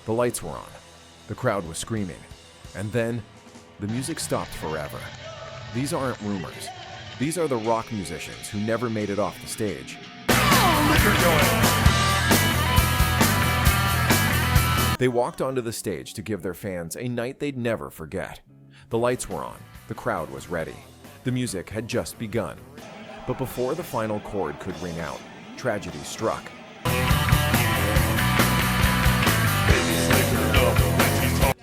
The lights were on. The crowd was screaming. And then, the music stopped forever. These aren't rumors. These are the rock musicians who never made it off the stage. They walked onto the stage to give their fans a night they'd never forget. The lights were on. The crowd was ready. The music had just begun. But before the final chord could ring out, tragedy struck.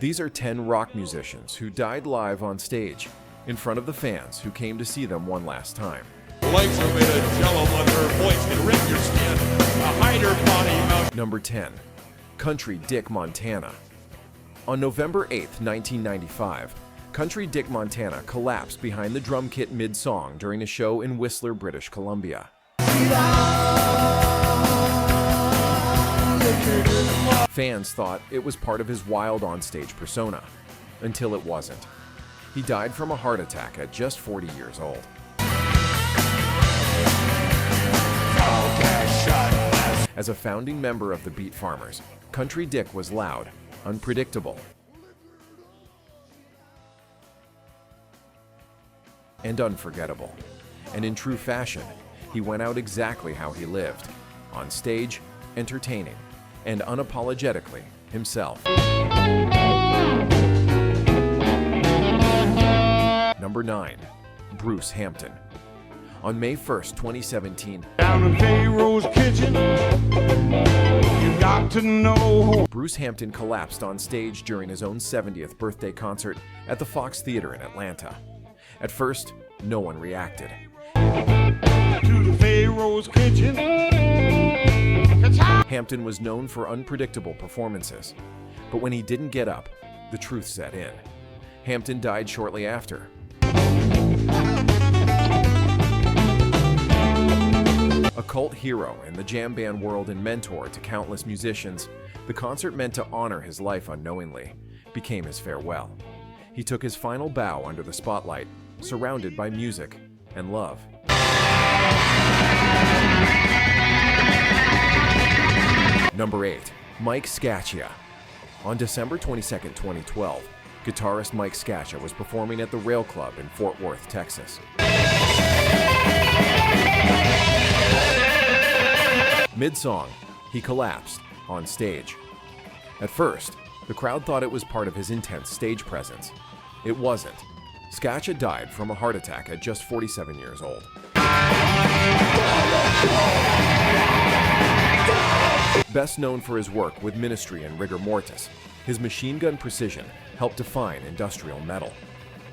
These are 10 rock musicians who died live on stage, in front of the fans who came to see them one last time. Lights are made of jello, but her voice can rip your skin. Hide her body. Number 10. Country Dick Montana. On November 8th, 1995, Country Dick Montana collapsed behind the drum kit mid-song during a show in Whistler, British Columbia. Fans thought it was part of his wild on-stage persona, until it wasn't. He died from a heart attack at just 40 years old. As a founding member of the Beat Farmers, Country Dick was loud, unpredictable, and unforgettable. And in true fashion, he went out exactly how he lived, on stage, entertaining, and unapologetically himself. Number 9. Bruce Hampton. On May 1st, 2017, down in Pharaoh's kitchen, you got to know. Bruce Hampton collapsed on stage during his own 70th birthday concert at the Fox Theater in Atlanta. At first, no one reacted. To the Pharaoh's kitchen. Hampton was known for unpredictable performances, but when he didn't get up, the truth set in. Hampton died shortly after. A cult hero in the jam band world and mentor to countless musicians, the concert meant to honor his life unknowingly became his farewell. He took his final bow under the spotlight, surrounded by music and love. Number 8. Mike Scaccia. On December 22, 2012, guitarist Mike Scaccia was performing at the Rail Club in Fort Worth, Texas. Mid-song, he collapsed on stage. At first, the crowd thought it was part of his intense stage presence. It wasn't. Scaccia died from a heart attack at just 47 years old. Best known for his work with Ministry and Rigor Mortis, his machine gun precision helped define industrial metal.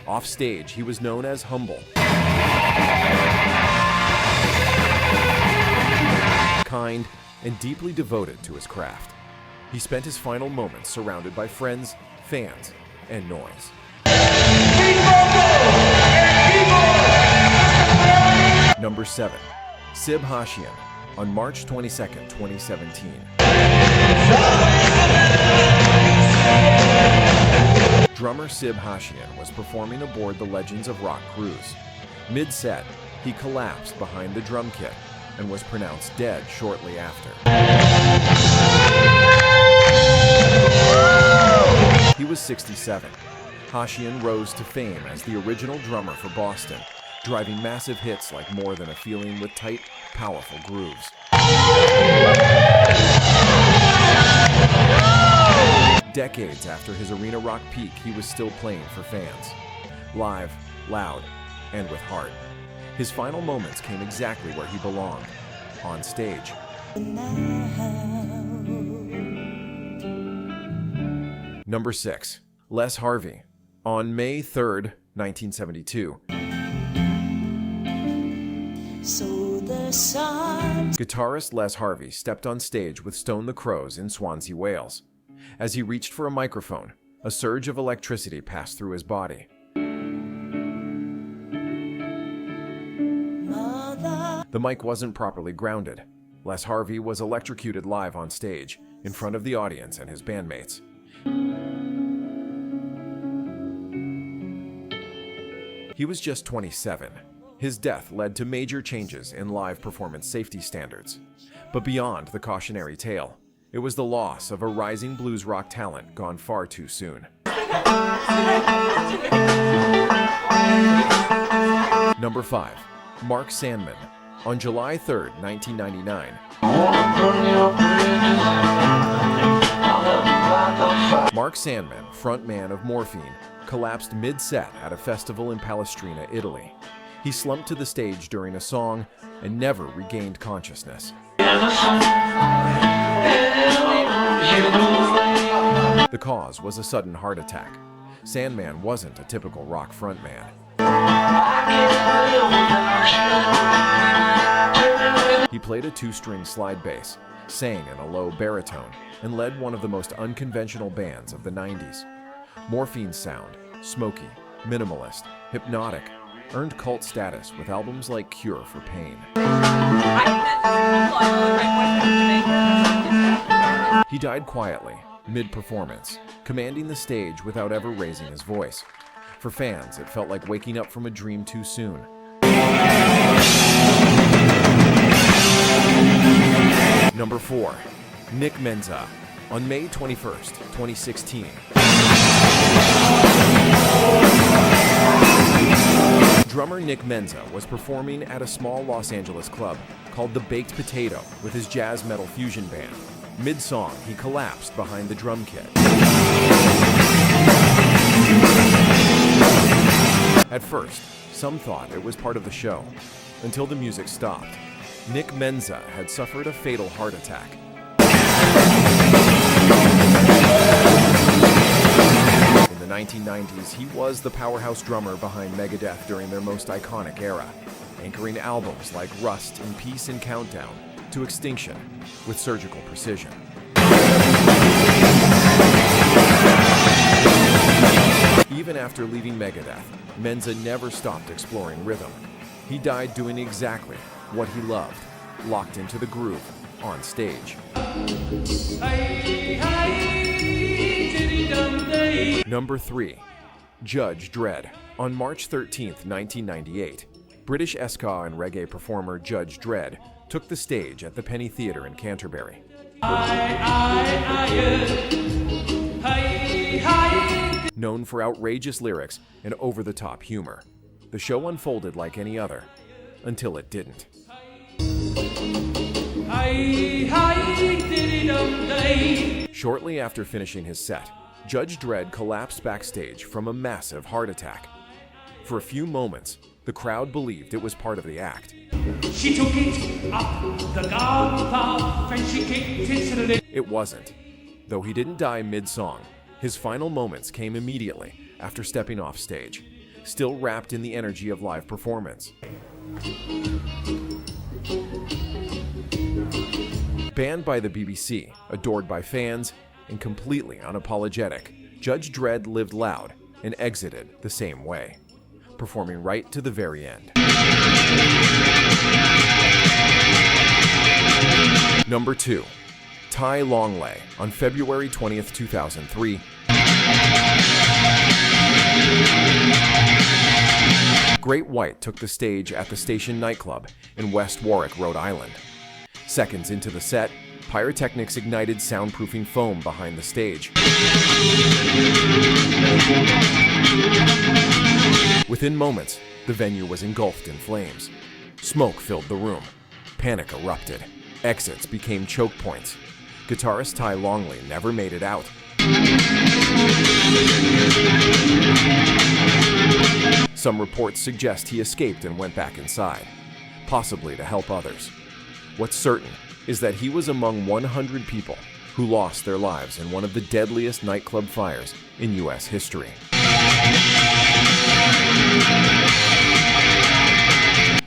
Off stage, he was known as humble, kind, and deeply devoted to his craft. He spent his final moments surrounded by friends, fans, and noise. Number 7. Sib Hashian. On March 22, 2017. Drummer Sib Hashian was performing aboard the Legends of Rock cruise. Mid-set, he collapsed behind the drum kit and was pronounced dead shortly after. He was 67. Hashian rose to fame as the original drummer for Boston, driving massive hits like More Than a Feeling with tight, powerful grooves. Decades after his arena rock peak, he was still playing for fans. Live, loud, and with heart. His final moments came exactly where he belonged, on stage. Number 6. Les Harvey. On May 3rd, 1972. Guitarist Les Harvey stepped on stage with Stone the Crows in Swansea, Wales. As he reached for a microphone, a surge of electricity passed through his body. The mic wasn't properly grounded. Les Harvey was electrocuted live on stage, in front of the audience and his bandmates. He was just 27. His death led to major changes in live performance safety standards. But beyond the cautionary tale, It was the loss of a rising blues rock talent gone far too soon. Number 5. Mark Sandman. On July 3rd, 1999, Mark Sandman, frontman of Morphine, collapsed mid-set at a festival in Palestrina, Italy. He slumped to the stage during a song and never regained consciousness. The cause was a sudden heart attack. Sandman wasn't a typical rock frontman. He played a 2-string slide bass, sang in a low baritone, and led one of the most unconventional bands of the 90s. Morphine's sound, smoky, minimalist, hypnotic, earned cult status with albums like Cure for Pain. He died quietly, mid-performance, commanding the stage without ever raising his voice. For fans, it felt like waking up from a dream too soon. Number 4. Nick Menza. On May 21st, 2016. Drummer Nick Menza was performing at a small Los Angeles club called The Baked Potato with his jazz metal fusion band. Mid-song, he collapsed behind the drum kit. At first, some thought it was part of the show, until the music stopped. Nick Menza had suffered a fatal heart attack. In the 1990s, he was the powerhouse drummer behind Megadeth during their most iconic era, anchoring albums like Rust and Peace and Countdown to extinction with surgical precision. Even after leaving Megadeth, Menza never stopped exploring rhythm. He died doing exactly what he loved, locked into the groove on stage. Number 3. Judge Dredd. On March 13th, 1998, British ska and reggae performer Judge Dredd took the stage at the Penny Theatre in Canterbury. Known for outrageous lyrics and over-the-top humor, the show unfolded like any other, until it didn't. Shortly after finishing his set, Judge Dredd collapsed backstage from a massive heart attack. For a few moments, the crowd believed it was part of the act. She took it up the garden path and she kicked it. It wasn't. Though he didn't die mid-song, his final moments came immediately after stepping off stage, still wrapped in the energy of live performance. Banned by the BBC, adored by fans, and completely unapologetic, Judge Dredd lived loud and exited the same way, performing right to the very end. Number 2. Ty Longley. On February 20th, 2003, Great White took the stage at the Station nightclub in West Warwick, Rhode Island. Seconds into the set, pyrotechnics ignited soundproofing foam behind the stage. Within moments, the venue was engulfed in flames. Smoke filled the room. Panic erupted. Exits became choke points. Guitarist Ty Longley never made it out. Some reports suggest he escaped and went back inside, possibly to help others. What's certain is that he was among 100 people who lost their lives in one of the deadliest nightclub fires in U.S. history.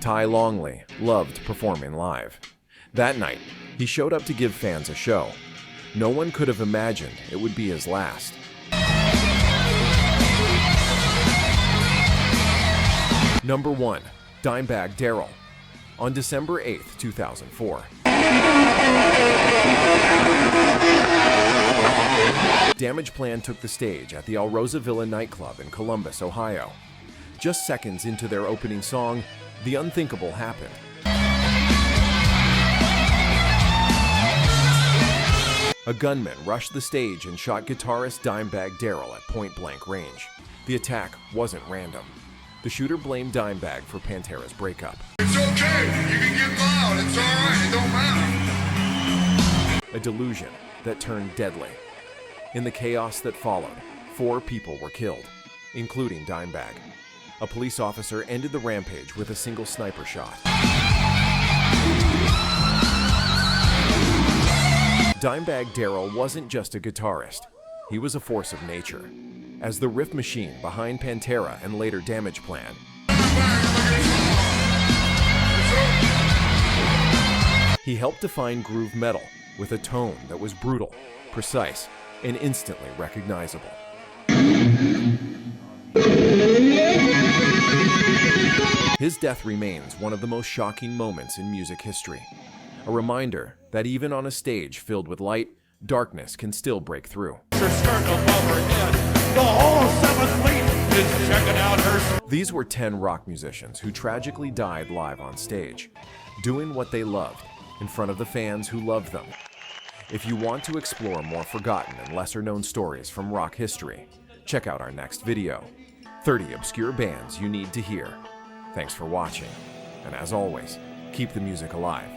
Ty Longley loved performing live. That night, he showed up to give fans a show. No one could have imagined it would be his last. Number 1. Dimebag Darrell. On December 8th, 2004. Damageplan took the stage at the Alrosa Villa nightclub in Columbus, Ohio. Just seconds into their opening song, the unthinkable happened. A A gunman rushed the stage and shot guitarist Dimebag Darrell at point-blank range. The attack wasn't random. The shooter blamed Dimebag for Pantera's breakup. It's okay, you can get loud, it's alright, it don't matter. A delusion that turned deadly. In the chaos that followed, 4 people were killed, including Dimebag. A police officer ended the rampage with a single sniper shot. Dimebag Darrell wasn't just a guitarist. He was a force of nature. As the riff machine behind Pantera and later Damage Plan, he helped define groove metal with a tone that was brutal, precise, and instantly recognizable. His death remains one of the most shocking moments in music history. A reminder that even on a stage filled with light, darkness can still break through. Her skirt above her head. The whole 7th Fleet is checking out her. These were 10 rock musicians who tragically died live on stage, doing what they loved in front of the fans who loved them. If you want to explore more forgotten and lesser-known stories from rock history, check out our next video, 30 Obscure Bands You Need to Hear. Thanks for watching, and as always, keep the music alive.